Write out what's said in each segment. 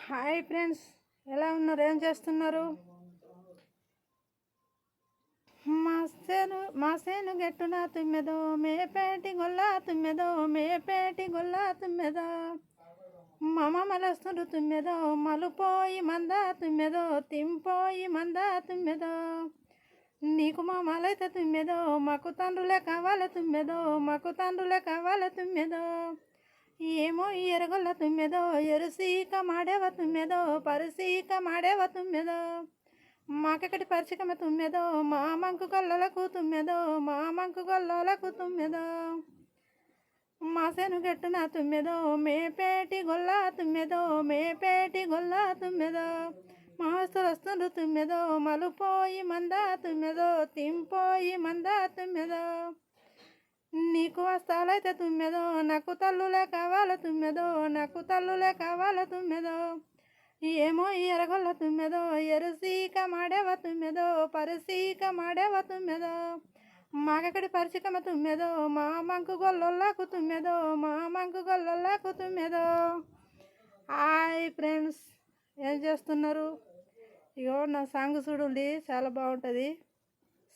Hi friends, ఎలా ఉన్నారు? ఏం చేస్తున్నారు? మా సేను గెట్టున తుమ్మెదో మేపేటి గొల్ల తుమ్మెదో మేపేటి గొల్ల తుమ్మెదో మలస్తుండ్రు తుమ్మెదో మలుపోయి మంద తుమ్మెదో తింపోయి మంద తుమ్మెదో నీకు మామలైతే తుమ్మెదో మాకు తండ్రులే కావాలి తుమ్మెదో మాకు తండ్రులే కావాలి తుమ్మెదో ఏమో ఎరగొల్ల తుమ్మెదో ఎరుసీక మాడేవ తుమ్మెదో పరిసీక మాడేవ తుమ్మెదో మాకెక్కడి పరిచికమ తుమ్మెదో మా మంకు గొల్లలకు తుమ్మెదో మా మంకు గొల్లలకు తుమ్మెదో మాసేను గెట్టున తుమ్మెదో మేపేటి గొల్ల తుమ్మెదో మేపేటి గొల్ల తుమ్మెదో మాస్తులు వస్తుండ్రు తుమ్మెదో మలుపోయి మంద తుమ్మెదో తింపోయి మంద తుమ్మెదో నీకు వస్తాలైతే తుమ్మెదో నాకు తల్లులే కావాల తుమ్మెదో నాకు తల్లులే కావాల తుమ్మెదో ఏమో ఎరగొల్ల తుమ్మెదో ఎరుసీక మాడేవ తుమ్మెదో పరిసీక మాడేవ తుమ్మెదో మాకెక్కడి పరిచికమ తుమ్మెదో మా మంకు గొల్లలకు తుమ్మెదో మా మంకు గొల్లలకు తుమ్మెదో. హాయ్ ఫ్రెండ్స్, ఏం చేస్తున్నారు? ఇగో నా సాంగ్ చూడండి, చాలా బాగుంటుంది.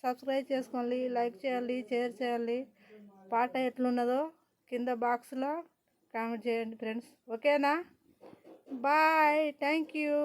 సబ్స్క్రైబ్ చేసుకోండి, లైక్ చేయాలి, షేర్ చేయాలి. పాట ఎట్లున్నదో కింద బాక్స్లో కామెంట్ చేయండి ఫ్రెండ్స్. ఓకేనా? Bye, thank you.